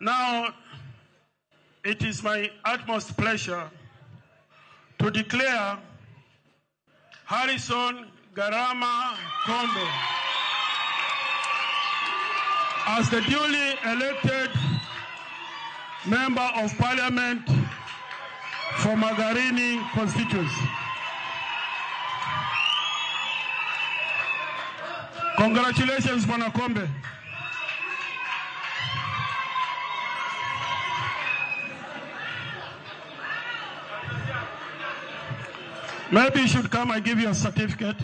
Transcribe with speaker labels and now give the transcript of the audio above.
Speaker 1: Now, it is my utmost pleasure to declare Harrison Garama Kombe as the duly elected Member of Parliament for Magarini constituency. Congratulations, Bwana Kombe. Maybe you should come and give you a certificate.